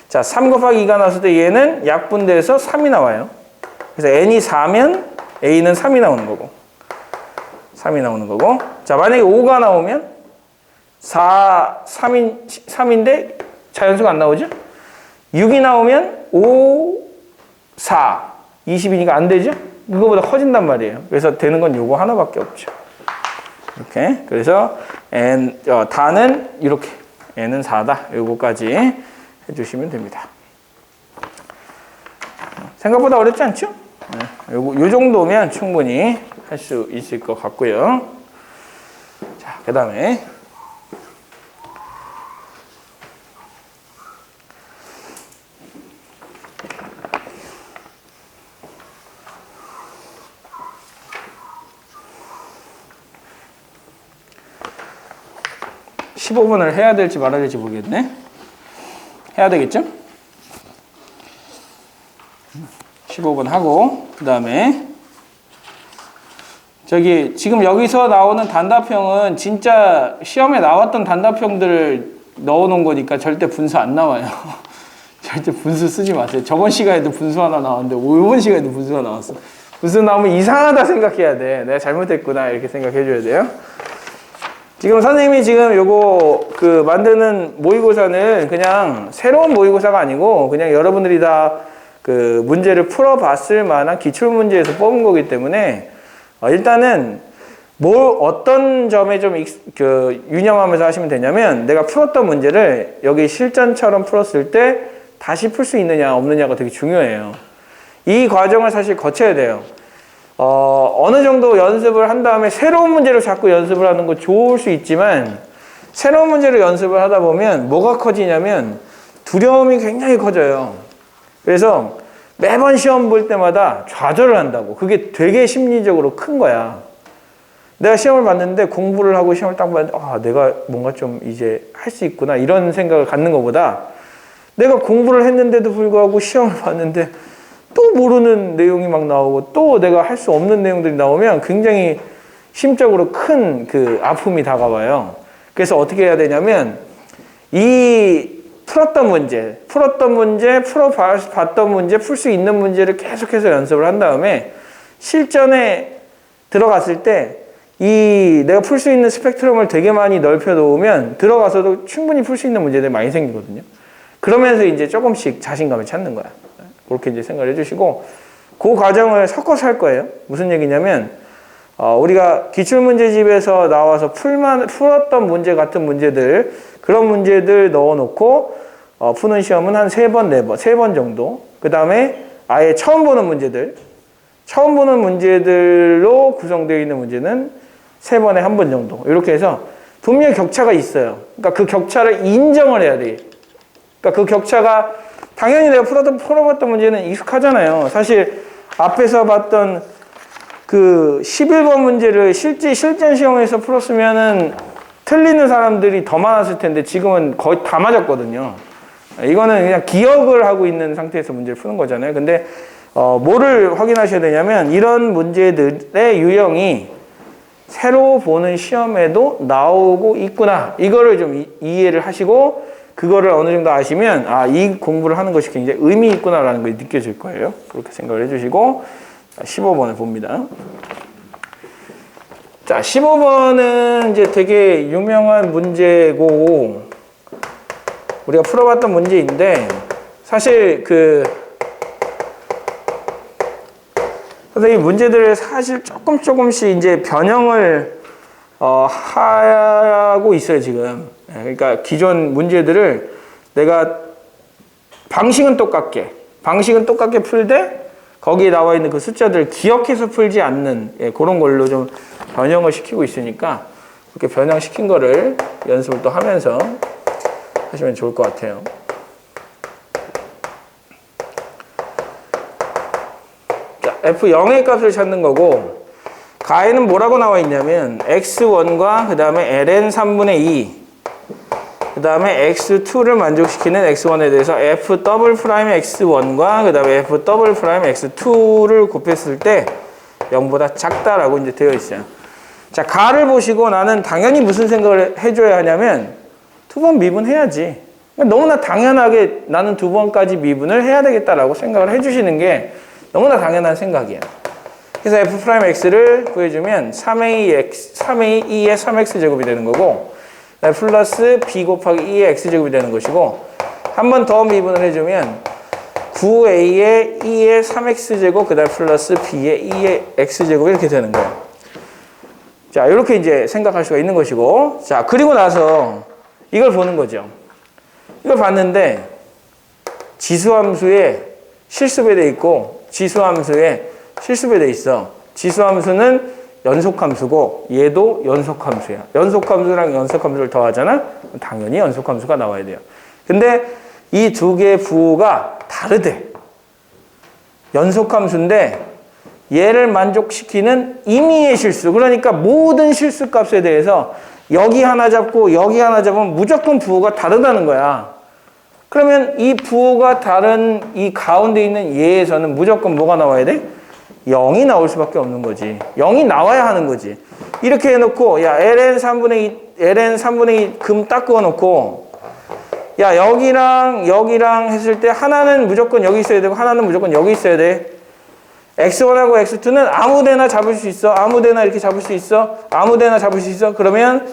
자, 3 곱하기 2가 나왔을 때 얘는 약분돼서 3이 나와요. 그래서 n이 4면 a는 3이 나오는 거고 3이 나오는 거고 자, 만약에 5가 나오면 3인데 자연수가 안 나오죠? 6이 나오면 5, 4, 20이니까 안 되죠? 그거보다 커진단 말이에요. 그래서 되는 건 요거 하나밖에 없죠. 이렇게. 그래서 다는 이렇게 n은 4다. 요거까지 해주시면 됩니다. 생각보다 어렵지 않죠? 네. 요 정도면 충분히 할 수 있을 것 같고요. 자, 그 다음에 15분을 해야 될지 말아야 될지 모르겠네. 해야 되겠죠? 15분 하고 그 다음에 저기 지금 여기서 나오는 단답형은 진짜 시험에 나왔던 단답형들을 넣어놓은 거니까 절대 분수 안 나와요. 절대 분수 쓰지 마세요. 저번 시간에도 분수 하나 나왔는데 이번 시간에도 분수가 나왔어. 분수 나오면 이상하다 생각해야 돼. 내가 잘못했구나 이렇게 생각해 줘야 돼요. 지금 선생님이 지금 요거 만드는 모의고사는 그냥 새로운 모의고사가 아니고 그냥 여러분들이 다 그 문제를 풀어봤을 만한 기출문제에서 뽑은 거기 때문에 일단은 어떤 점에 좀 유념하면서 하시면 되냐면 내가 풀었던 문제를 여기 실전처럼 풀었을 때 다시 풀 수 있느냐 없느냐가 되게 중요해요. 이 과정을 사실 거쳐야 돼요. 어느 정도 연습을 한 다음에 새로운 문제를 자꾸 연습을 하는 거 좋을 수 있지만 새로운 문제를 연습을 하다 보면 뭐가 커지냐면 두려움이 굉장히 커져요. 그래서 매번 시험 볼 때마다 좌절을 한다고. 그게 되게 심리적으로 큰 거야. 내가 시험을 봤는데 공부를 하고 시험을 딱 봤는데 내가 뭔가 좀 이제 할 수 있구나 이런 생각을 갖는 것보다 내가 공부를 했는데도 불구하고 시험을 봤는데 또 모르는 내용이 막 나오고 또 내가 할 수 없는 내용들이 나오면 굉장히 심적으로 큰 그 아픔이 다가와요. 그래서 어떻게 해야 되냐면 이 풀었던 문제, 풀어봤던 문제, 풀 수 있는 문제를 계속해서 연습을 한 다음에 실전에 들어갔을 때 이 내가 풀 수 있는 스펙트럼을 되게 많이 넓혀 놓으면 들어가서도 충분히 풀 수 있는 문제들이 많이 생기거든요. 그러면서 이제 조금씩 자신감을 찾는 거야. 그렇게 이제 생각을 해주시고 그 과정을 섞어서 할 거예요. 무슨 얘기냐면 우리가 기출문제집에서 나와서 풀었던 문제 같은 문제들 그런 문제들 넣어놓고 푸는 시험은 한 3번 정도. 그 다음에 아예 처음 보는 문제들로 구성되어 있는 문제는 3번에 1번 정도. 이렇게 해서 분명히 격차가 있어요. 그러니까 그 격차를 인정을 해야 돼. 그러니까 그 격차가 당연히 내가 풀어봤던 문제는 익숙하잖아요. 사실 앞에서 봤던 그 11번 문제를 실전 시험에서 풀었으면은 틀리는 사람들이 더 많았을 텐데 지금은 거의 다 맞았거든요. 이거는 그냥 기억을 하고 있는 상태에서 문제를 푸는 거잖아요. 근데 뭐를 확인하셔야 되냐면 이런 문제들의 유형이 새로 보는 시험에도 나오고 있구나. 이거를 좀 이해를 하시고 그거를 어느 정도 아시면 이 공부를 하는 것이 굉장히 의미 있구나라는 걸 느껴질 거예요. 그렇게 생각을 해주시고 15번을 봅니다. 자, 15번은 이제 되게 유명한 문제고 우리가 풀어봤던 문제인데 사실 선생님 문제들을 사실 조금씩 이제 변형을 하고 있어요 지금. 그러니까 기존 문제들을 내가 방식은 똑같게 풀되 거기에 나와 있는 그 숫자들을 기억해서 풀지 않는 그런 걸로 좀 변형을 시키고 있으니까 그렇게 변형시킨 거를 연습을 또 하면서 하시면 좋을 것 같아요. F0의 값을 찾는 거고 가에는 뭐라고 나와 있냐면 x1과 그 다음에 ln 3분의 2 그 다음에 x2를 만족시키는 x1에 대해서 f 더블 프라임 x1과 그 다음에 f 더블 프라임 x2를 곱했을 때 0보다 작다라고 이제 되어 있어요. 자, 가를 보시고 나는 당연히 무슨 생각을 해줘야 하냐면 2번 미분해야지. 너무나 당연하게 나는 2번까지 미분을 해야 되겠다라고 생각을 해주시는 게 너무나 당연한 생각이야. 그래서 f'x를 구해주면 3a 2의 3x 제곱이 되는 거고 플러스 b 곱하기 2의 x제곱이 되는 것이고 한 번 더 미분을 해주면 9a의 2의 3x제곱 그 다음 플러스 b의 2의 x제곱 이렇게 되는 거예요. 자, 이렇게 이제 생각할 수가 있는 것이고 자, 그리고 나서 이걸 보는 거죠. 이걸 봤는데 지수함수에 실수배돼 있고 지수함수에 실수배돼 있어. 지수함수는 연속함수고 얘도 연속함수야. 연속함수랑 연속함수를 더하잖아? 당연히 연속함수가 나와야 돼요. 근데 이 두 개의 부호가 다르대. 연속함수인데 얘를 만족시키는 임의의 실수. 그러니까 모든 실수값에 대해서 여기 하나 잡고 여기 하나 잡으면 무조건 부호가 다르다는 거야. 그러면 이 부호가 다른 이 가운데 있는 얘에서는 무조건 뭐가 나와야 돼? 0이 나올 수밖에 없는 거지. 0이 나와야 하는 거지. 이렇게 해놓고 야 ln 3분의 2 금 딱 그어놓고 야 여기랑 했을 때 하나는 무조건 여기 있어야 되고 하나는 무조건 여기 있어야 돼. x1하고 x2는 아무데나 잡을 수 있어. 아무데나 이렇게 잡을 수 있어. 아무데나 잡을 수 있어. 그러면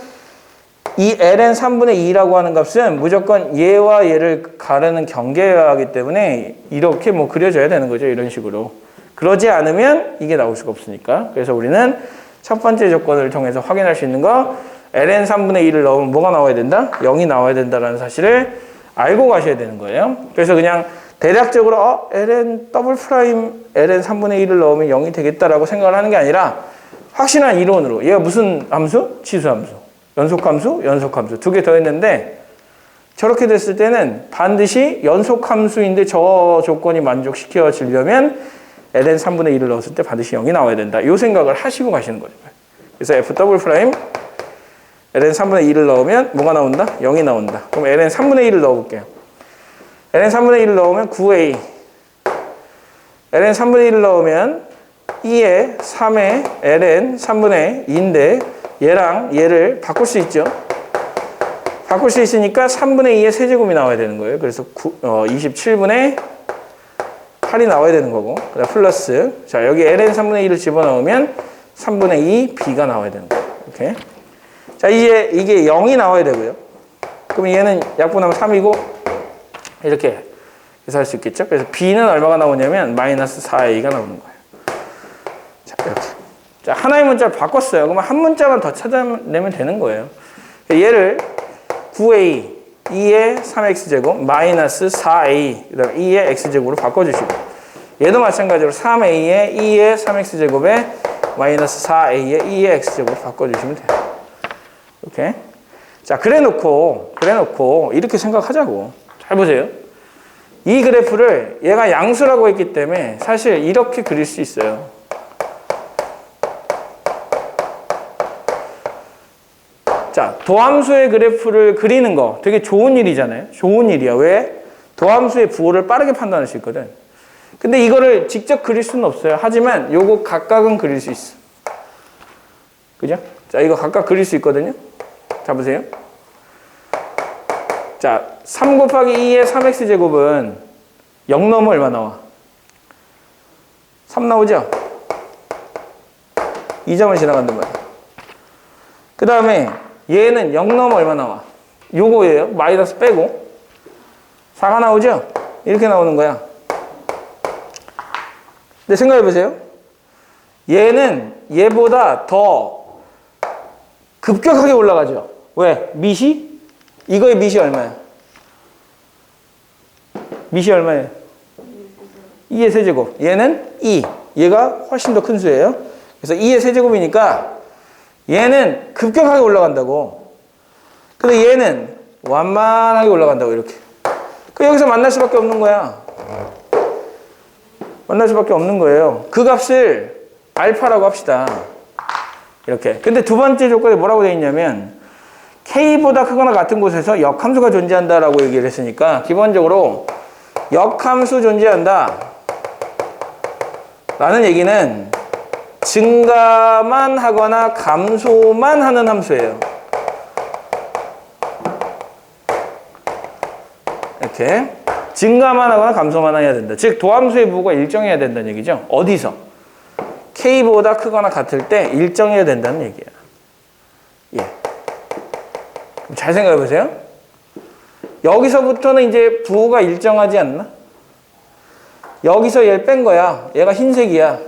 이 ln 3분의 2라고 하는 값은 무조건 얘와 얘를 가르는 경계하기 때문에 이렇게 뭐 그려져야 되는 거죠. 이런 식으로. 그러지 않으면 이게 나올 수가 없으니까. 그래서 우리는 첫 번째 조건을 통해서 확인할 수 있는 거 ln 3분의 2를 넣으면 뭐가 나와야 된다? 0이 나와야 된다는 사실을 알고 가셔야 되는 거예요. 그래서 그냥 대략적으로 ln 더블 프라임 ln 3분의 1을 넣으면 0이 되겠다라고 생각을 하는 게 아니라 확실한 이론으로 얘가 무슨 함수? 치수함수. 연속함수? 연속함수. 두 개 더 했는데 저렇게 됐을 때는 반드시 연속함수인데 저 조건이 만족시켜지려면 ln 3분의 1을 넣었을 때 반드시 0이 나와야 된다. 이 생각을 하시고 가시는 거죠. 그래서 f 더블 프라임 ln 3분의 2를 넣으면 뭐가 나온다? 0이 나온다. 그럼 ln 3분의 1을 넣어볼게요. ln 3분의 1을 넣으면 9a. ln 3분의 1을 넣으면 2에 3에 ln 3분의 2인데 얘랑 얘를 바꿀 수 있죠. 바꿀 수 있으니까 3분의 2의 세제곱이 나와야 되는 거예요. 그래서 27분의 8이 나와야 되는 거고 그다음 플러스 자 여기 ln 3분의 2를 집어넣으면 3분의 2 b가 나와야 되는 거예요. 이렇게. 자 이제 이게 0이 나와야 되고요. 그럼 얘는 약분하면 3이고 이렇게 계산할 수 있겠죠. 그래서 b는 얼마가 나오냐면 마이너스 4a가 나오는 거예요. 자 이렇게. 자 하나의 문자를 바꿨어요. 그러면 한 문자만 더 찾아내면 되는 거예요. 얘를 9a 2의 3x제곱 마이너스 4a 그 다음에 2의 x제곱으로 바꿔주시고 얘도 마찬가지로 3a의 2의 3x제곱에 마이너스 4a의 2의 x제곱으로 바꿔주시면 돼요. 이렇게. 자 그래 놓고 이렇게 생각하자고. 잘 보세요. 이 그래프를 얘가 양수라고 했기 때문에 사실 이렇게 그릴 수 있어요. 자, 도함수의 그래프를 그리는 거 되게 좋은 일이잖아요. 좋은 일이야. 왜? 도함수의 부호를 빠르게 판단할 수 있거든. 근데 이거를 직접 그릴 수는 없어요. 하지만 요거 각각은 그릴 수 있어. 그죠? 자, 이거 각각 그릴 수 있거든요. 자, 보세요. 자, 3 곱하기 2의 3x제곱은 0 넘어 얼마 나와? 3 나오죠? 2점을 지나간단 말이야. 그 다음에 얘는 0 넘어 얼마 나와? 요거예요. 마이너스 빼고 4가 나오죠? 이렇게 나오는 거야. 근데 생각해 보세요. 얘는 얘보다 더 급격하게 올라가죠. 왜? 밑이? 이거의 밑이 얼마야? 밑이 얼마예요? 2의 세제곱. 얘는 2. 얘가 훨씬 더 큰 수예요. 그래서 2의 세제곱이니까 얘는 급격하게 올라간다고. 근데 얘는 완만하게 올라간다고 이렇게. 그 여기서 만날 수밖에 없는 거야. 만날 수밖에 없는 거예요. 그 값을 알파라고 합시다. 이렇게. 근데 두 번째 조건에 뭐라고 되어 있냐면 k보다 크거나 같은 곳에서 역함수가 존재한다라고 얘기를 했으니까 기본적으로 역함수 존재한다 라는 얘기는 증가만 하거나 감소만 하는 함수예요. 이렇게 증가만 하거나 감소만 해야 된다. 즉 도함수의 부호가 일정해야 된다는 얘기죠. 어디서? k보다 크거나 같을 때 일정해야 된다는 얘기야. 예. 잘 생각해 보세요. 여기서부터는 이제 부호가 일정하지 않나? 여기서 얘를 뺀 거야. 얘가 흰색이야.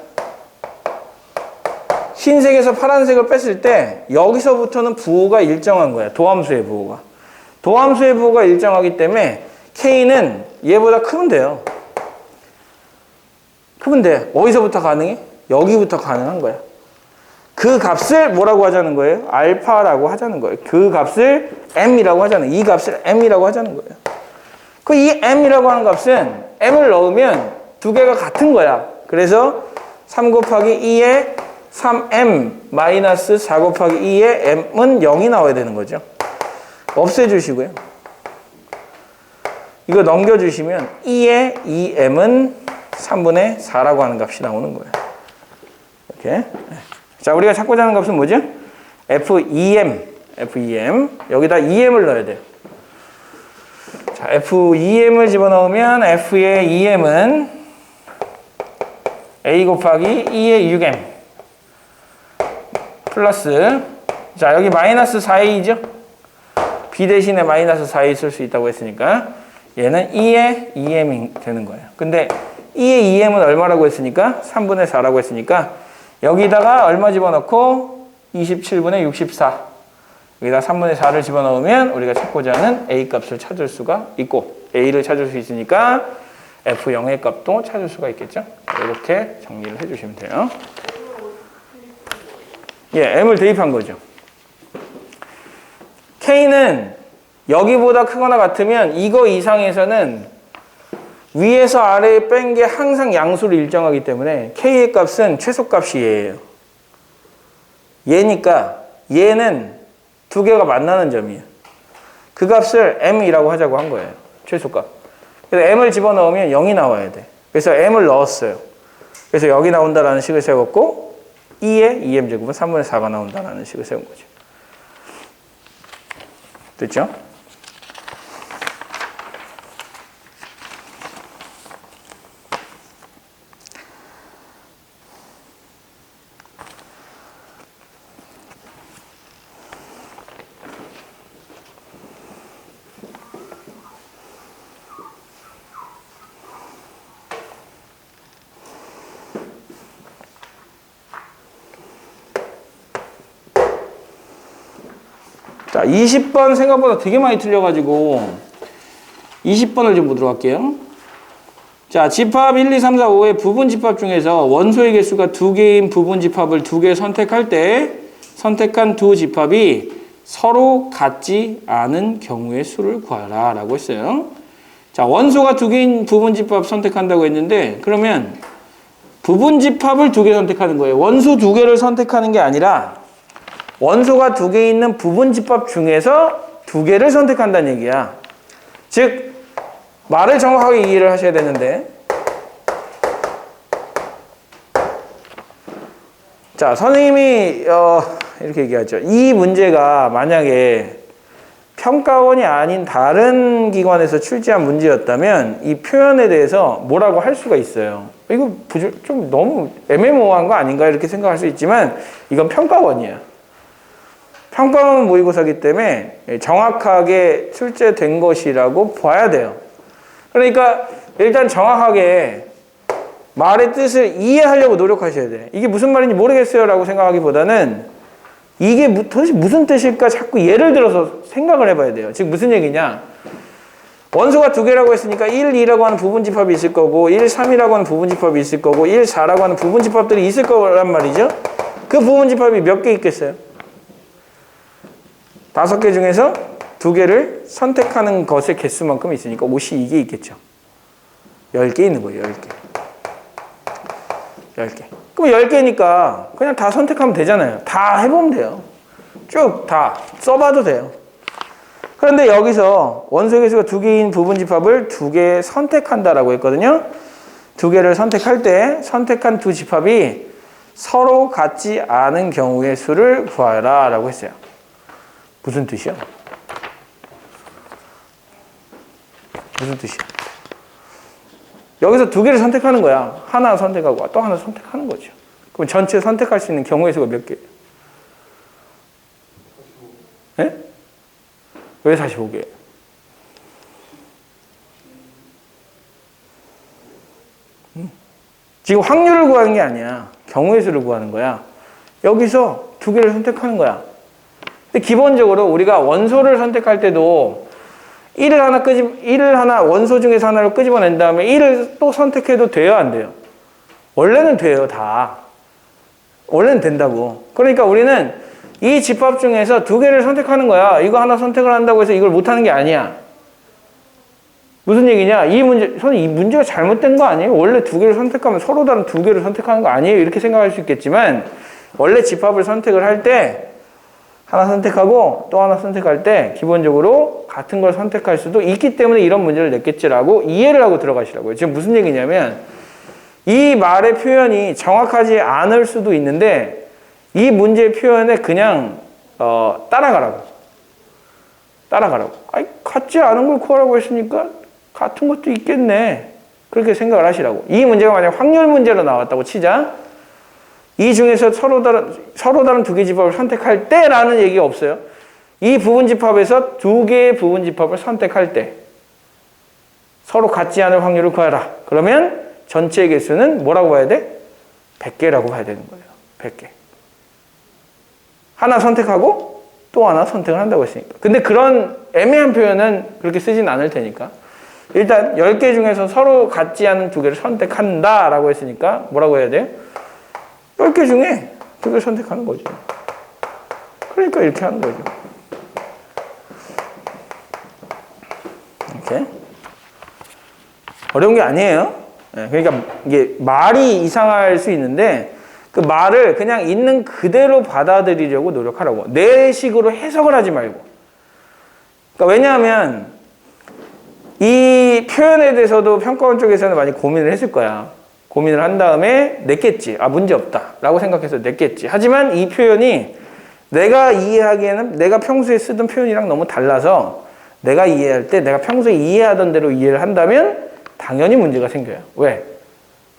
흰색에서 파란색을 뺐을 때 여기서부터는 부호가 일정한 거야. 도함수의 부호가. 도함수의 부호가 일정하기 때문에 k는 얘보다 크면 돼요. 크면 돼. 어디서부터 가능해? 여기부터 가능한 거야. 그 값을 뭐라고 하자는 거예요? 알파라고 하자는 거예요. 그 값을 m이라고 하자는 거예요. 이 값을 m이라고 하자는 거예요. 그 이 m이라고 하는 값은 m을 넣으면 두 개가 같은 거야. 그래서 3 곱하기 2의 3m 마이너스 4 곱하기 2의 m은 0이 나와야 되는 거죠. 없애주시고요. 이거 넘겨주시면 2의 2m은 3분의 4라고 하는 값이 나오는 거예요. 이렇게. 자, 우리가 찾고자 하는 값은 뭐죠? FEM. 여기다 EM을 넣어야 돼요. 자, FEM을 집어넣으면 F의 EM은 A 곱하기 2의 6M. 플러스 자 여기 마이너스 4a죠. b 대신에 마이너스 4에 있을 수 있다고 했으니까 얘는 2의 2m이 되는 거예요. 근데 2의 2m은 얼마라고 했으니까 3분의 4라고 했으니까 여기다가 얼마 집어넣고 27분의 64 여기다 3분의 4를 집어넣으면 우리가 찾고자 하는 a 값을 찾을 수가 있고 a를 찾을 수 있으니까 f0의 값도 찾을 수가 있겠죠. 이렇게 정리를 해주시면 돼요. 예, m을 대입한 거죠. k는 여기보다 크거나 같으면 이거 이상에서는 위에서 아래에 뺀 게 항상 양수를 일정하기 때문에 k의 값은 최소값이 얘예요. 얘니까 얘는 두 개가 만나는 점이에요. 그 값을 m이라고 하자고 한 거예요. 최소값. 그래서 m을 집어넣으면 0이 나와야 돼. 그래서 m을 넣었어요. 그래서 여기 나온다라는 식을 세웠고 2의 2m 제곱은 3분의 4가 나온다라는 식을 세운 거죠. 됐죠? 자, 20번 생각보다 되게 많이 틀려가지고 20번을 좀 보도록 할게요. 자, 집합 1, 2, 3, 4, 5의 부분 집합 중에서 원소의 개수가 2개인 부분 집합을 2개 선택할 때 선택한 두 집합이 서로 같지 않은 경우의 수를 구하라 라고 했어요. 자, 원소가 2개인 부분 집합 선택한다고 했는데 그러면 부분 집합을 2개 선택하는 거예요. 원소 2개를 선택하는 게 아니라 원소가 2개 있는 부분 집합 중에서 2개를 선택한다는 얘기야. 즉 말을 정확하게 이해를 하셔야 되는데 자, 선생님이 이렇게 얘기하죠. 이 문제가 만약에 평가원이 아닌 다른 기관에서 출제한 문제였다면 이 표현에 대해서 뭐라고 할 수가 있어요. 이거 좀 너무 애매모호한 거 아닌가 이렇게 생각할 수 있지만 이건 평가원이야. 평가원 모의고사이기 때문에 정확하게 출제된 것이라고 봐야 돼요. 그러니까 일단 정확하게 말의 뜻을 이해하려고 노력하셔야 돼. 이게 무슨 말인지 모르겠어요 라고 생각하기보다는 이게 도대체 무슨 뜻일까 자꾸 예를 들어서 생각을 해봐야 돼요. 즉 무슨 얘기냐. 원소가 2개라고 했으니까 1, 2라고 하는 부분집합이 있을 거고 1, 3이라고 하는 부분집합이 있을 거고 1, 4라고 하는 부분집합들이 있을 거란 말이죠. 그 부분집합이 몇 개 있겠어요? 5개 중에서 2개를 선택하는 것의 개수만큼 있으니까 52개 있겠죠. 10개 있는 거예요. 10개. 10개. 그럼 10개니까 그냥 다 선택하면 되잖아요. 다 해보면 돼요. 쭉 다 써봐도 돼요. 그런데 여기서 원소 개수가 2개인 부분집합을 2개 선택한다라고 했거든요. 2개를 선택할 때 선택한 두 집합이 서로 같지 않은 경우의 수를 구하라 라고 했어요. 무슨 뜻이야? 무슨 뜻이야? 여기서 2개를 선택하는 거야. 하나 선택하고 또 하나 선택하는 거죠. 그럼 전체 선택할 수 있는 경우의 수가 몇 개예요? 네? 왜 45개? 지금 확률을 구하는 게 아니야. 경우의 수를 구하는 거야. 여기서 2개를 선택하는 거야. 근데 기본적으로 우리가 원소를 선택할 때도 1을 하나 원소 중에서 하나를 끄집어낸 다음에 1을 또 선택해도 돼요, 안 돼요? 원래는 돼요, 다. 원래는 된다고. 그러니까 우리는 이 집합 중에서 2개를 선택하는 거야. 이거 하나 선택을 한다고 해서 이걸 못하는 게 아니야. 무슨 얘기냐? 이 문제가 잘못된 거 아니에요? 원래 2개를 선택하면 서로 다른 2개를 선택하는 거 아니에요? 이렇게 생각할 수 있겠지만 원래 집합을 선택을 할 때 하나 선택하고 또 하나 선택할 때 기본적으로 같은 걸 선택할 수도 있기 때문에 이런 문제를 냈겠지라고 이해를 하고 들어가시라고요. 지금 무슨 얘기냐면 이 말의 표현이 정확하지 않을 수도 있는데 이 문제의 표현에 그냥 따라가라고. 아니 같지 않은 걸 구하라고 했으니까 같은 것도 있겠네. 그렇게 생각을 하시라고. 이 문제가 만약 확률 문제로 나왔다고 치자. 이 중에서 서로 다른 2개 집합을 선택할 때라는 얘기가 없어요. 이 부분집합에서 두 개의 부분집합을 선택할 때 서로 같지 않을 확률을 구하라. 그러면 전체 개수는 뭐라고 봐야 돼? 100개라고 봐야 되는 거예요. 100개. 하나 선택하고 또 하나 선택을 한다고 했으니까. 근데 그런 애매한 표현은 그렇게 쓰진 않을 테니까. 일단 10개 중에서 서로 같지 않은 두 개를 선택한다 라고 했으니까 뭐라고 해야 돼요? 10개 중에 두 개를 선택하는 거죠. 그러니까 이렇게 하는 거죠. 이렇게. 어려운 게 아니에요. 그러니까 이게 말이 이상할 수 있는데 그 말을 그냥 있는 그대로 받아들이려고 노력하라고. 내 식으로 해석을 하지 말고. 그러니까 왜냐하면 이 표현에 대해서도 평가원 쪽에서는 많이 고민을 했을 거야. 고민을 한 다음에 냈겠지. 아, 문제 없다 라고 생각해서 냈겠지. 하지만 이 표현이 내가 이해하기에는 내가 평소에 쓰던 표현이랑 너무 달라서 내가 이해할 때 내가 평소에 이해하던 대로 이해를 한다면 당연히 문제가 생겨요. 왜?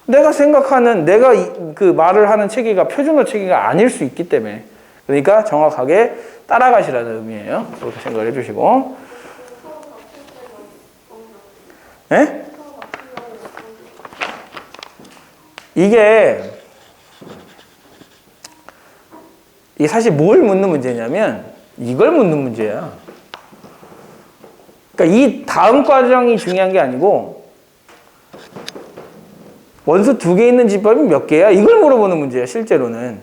내가 생각하는 내가 그 말을 하는 체계가 표준어 체계가 아닐 수 있기 때문에. 그러니까 정확하게 따라가시라는 의미예요. 그렇게 생각을 해주시고. 예? 이게 사실 뭘 묻는 문제냐면 이걸 묻는 문제야. 그러니까 이 다음 과정이 중요한 게 아니고 원소 두 개 있는 집합이 몇 개야? 이걸 물어보는 문제야, 실제로는.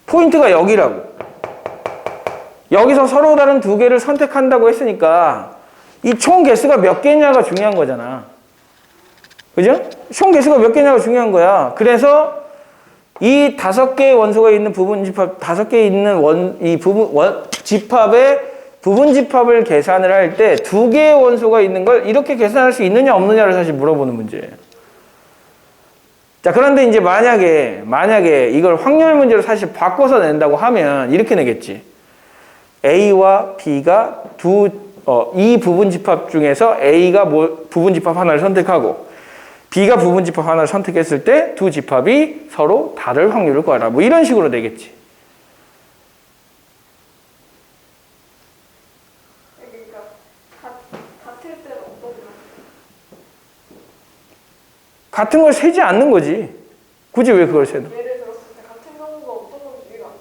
포인트가 여기라고. 여기서 서로 다른 두 개를 선택한다고 했으니까 이 총 개수가 몇 개냐가 중요한 거잖아. 그죠? 총 개수가 몇 개냐가 중요한 거야. 그래서 이 5개의 원소가 있는 부분 집합, 5개 있는 이 부분, 집합의 부분 집합을 계산을 할 때 2개의 원소가 있는 걸 이렇게 계산할 수 있느냐 없느냐를 사실 물어보는 문제예요. 자, 그런데 이제 만약에 이걸 확률 문제로 사실 바꿔서 낸다고 하면 이렇게 내겠지. A와 B가 이 부분 집합 중에서 A가 부분 집합 하나를 선택하고 B가 부분 집합 하나를 선택했을 때 두 집합이 서로 다를 확률을 구하라. 뭐 이런 식으로 내겠지. 그러니까 같을 때는 어떤 거? 같은 걸 세지 않는 거지. 굳이 왜 그걸 세나? 예를 들었을 때 같은 경우가 어떤 건지 이해가 안 돼.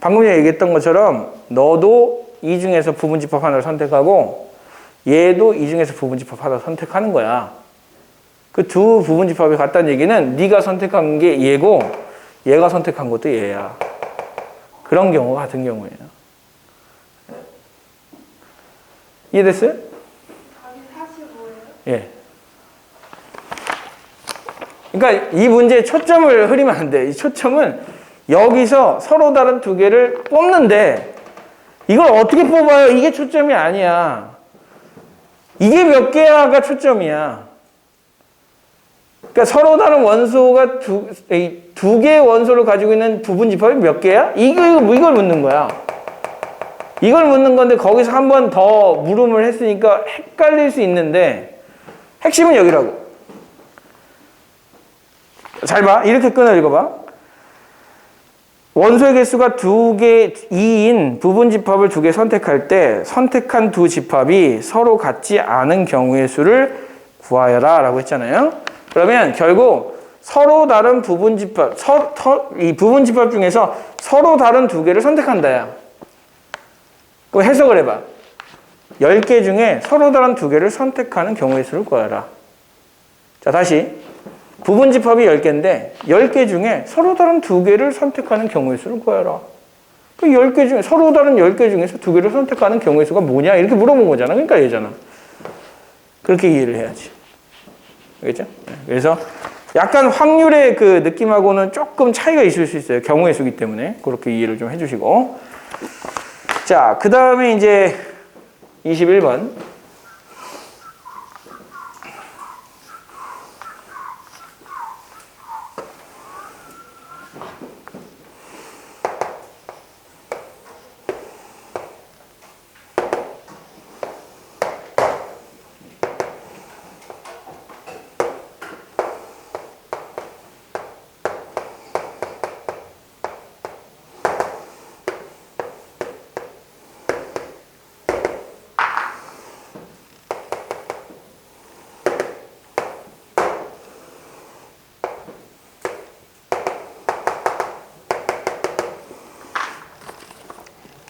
방금 전에 얘기했던 것처럼 너도 이 중에서 부분 집합 하나를 선택하고 얘도 이 중에서 부분 집합 하나를 선택하는 거야. 그 두 부분 집합이 같다는 얘기는 네가 선택한 게 얘고 얘가 선택한 것도 얘야. 그런 경우가 같은 경우예요. 이해됐어요? 답이 45예요? 예. 그러니까 이 문제의 초점을 흐리면 안 돼. 이 초점은 여기서 서로 다른 두 개를 뽑는데 이걸 어떻게 뽑아요? 이게 초점이 아니야. 이게 몇 개야가 초점이야. 그러니까 서로 다른 원소가 두 개의 원소를 가지고 있는 부분 집합이 몇 개야? 이걸 묻는 거야. 이걸 묻는 건데 거기서 한 번 더 물음을 했으니까 헷갈릴 수 있는데 핵심은 여기라고. 잘 봐. 이렇게 끊어 읽어봐. 원소의 개수가 2인 부분 집합을 2개 선택할 때 선택한 두 집합이 서로 같지 않은 경우의 수를 구하여라 라고 했잖아요. 그러면 결국 서로 다른 부분 집합, 이 부분 집합 중에서 서로 다른 두 개를 선택한다야. 그럼 해석을 해봐. 10개 중에 서로 다른 두 개를 선택하는 경우의 수를 구하라. 자, 다시. 부분 집합이 10개인데 10개 중에 서로 다른 두 개를 선택하는 경우의 수를 구하라. 그 10개 중에 서로 다른 10개 중에서 두 개를 선택하는 경우의 수가 뭐냐? 이렇게 물어본 거잖아. 그러니까 얘잖아. 그렇게 이해를 해야지. 알겠죠? 그래서 약간 확률의 그 느낌하고는 조금 차이가 있을 수 있어요. 경우의 수기 때문에. 그렇게 이해를 좀 해주시고. 자, 그 다음에 이제 21번.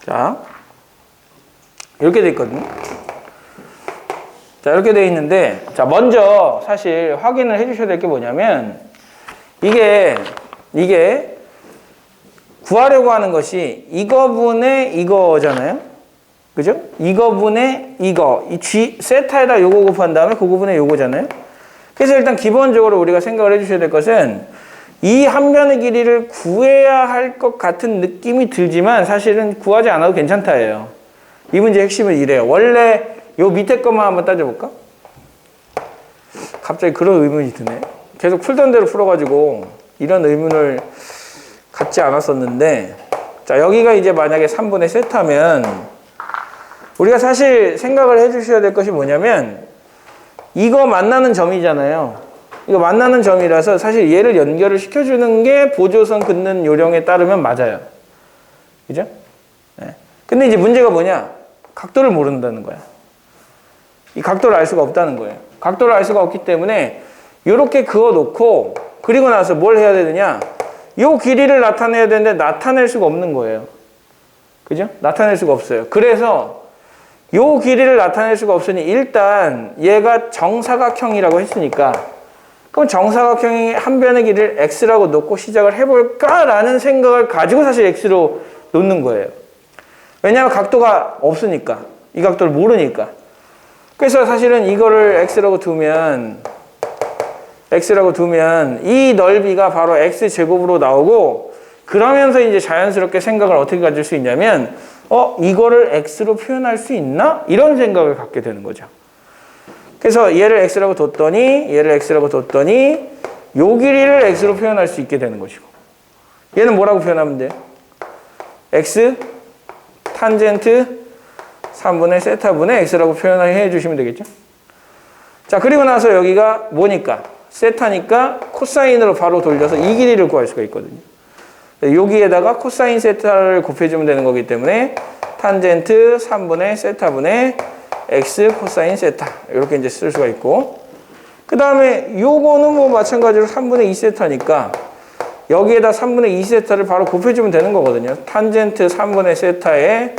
자, 이렇게 돼 있거든요. 자, 이렇게 돼 있는데, 자, 먼저 사실 확인을 해 주셔야 될 게 뭐냐면, 이게 구하려고 하는 것이 이거분의 이거잖아요. 그죠? 이거분의 이거. 이 G, 세타에다 요거 곱한 다음에 그거분의 요거잖아요. 그래서 일단 기본적으로 우리가 생각을 해 주셔야 될 것은 이 한 변의 길이를 구해야 할 것 같은 느낌이 들지만 사실은 구하지 않아도 괜찮다예요. 이 문제의 핵심은 이래요. 원래 요 밑에 것만 한번 따져볼까? 갑자기 그런 의문이 드네. 계속 풀던 대로 풀어가지고 이런 의문을 갖지 않았었는데, 자, 여기가 이제 만약에 3분의 세타면 우리가 사실 생각을 해 주셔야 될 것이 뭐냐면 이거 만나는 점이잖아요. 이거 만나는 점이라서 사실 얘를 연결을 시켜주는 게 보조선 긋는 요령에 따르면 맞아요. 그죠? 네. 근데 이제 문제가 뭐냐? 각도를 모른다는 거야. 이 각도를 알 수가 없다는 거예요. 각도를 알 수가 없기 때문에 이렇게 그어 놓고 그리고 나서 뭘 해야 되느냐? 이 길이를 나타내야 되는데 나타낼 수가 없는 거예요. 그죠? 나타낼 수가 없어요. 그래서 이 길이를 나타낼 수가 없으니 일단 얘가 정사각형이라고 했으니까 그럼 정사각형이 한 변의 길이를 x라고 놓고 시작을 해볼까라는 생각을 가지고 사실 x로 놓는 거예요. 왜냐하면 각도가 없으니까. 이 각도를 모르니까. 그래서 사실은 이거를 x라고 두면 이 넓이가 바로 x제곱으로 나오고 그러면서 이제 자연스럽게 생각을 어떻게 가질 수 있냐면 이거를 x로 표현할 수 있나? 이런 생각을 갖게 되는 거죠. 그래서 얘를 x라고 뒀더니 요 길이를 x로 표현할 수 있게 되는 것이고 얘는 뭐라고 표현하면 돼요? x 탄젠트 3분의 세타분의 x라고 표현해 주시면 되겠죠. 자, 그리고 나서 여기가 뭐니까? 세타니까 코사인으로 바로 돌려서 이 길이를 구할 수가 있거든요. 여기에다가 코사인 세타를 곱해주면 되는 거기 때문에 탄젠트 3분의 세타분의 x 코사인 세타 이렇게 이제 쓸 수가 있고, 그 다음에 요거는 뭐 마찬가지로 3분의 2 세타니까 여기에다 3분의 2 세타를 바로 곱해주면 되는 거거든요. 탄젠트 3분의 세타에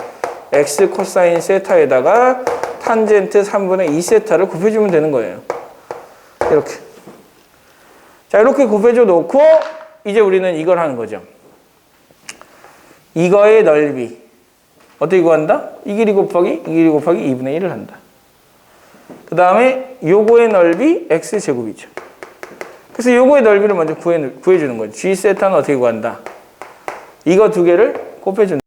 x 코사인 세타에다가 탄젠트 3분의 2 세타를 곱해주면 되는 거예요. 이렇게. 자, 이렇게 곱해줘 놓고 이제 우리는 이걸 하는 거죠. 이거의 넓이 어떻게 구한다? 이 길이 곱하기 2분의 1을 한다. 그 다음에 요거의 넓이 x제곱이죠. 그래서 요거의 넓이를 먼저 구해주는 거죠. g 세타는 어떻게 구한다? 이거 두 개를 곱해준다.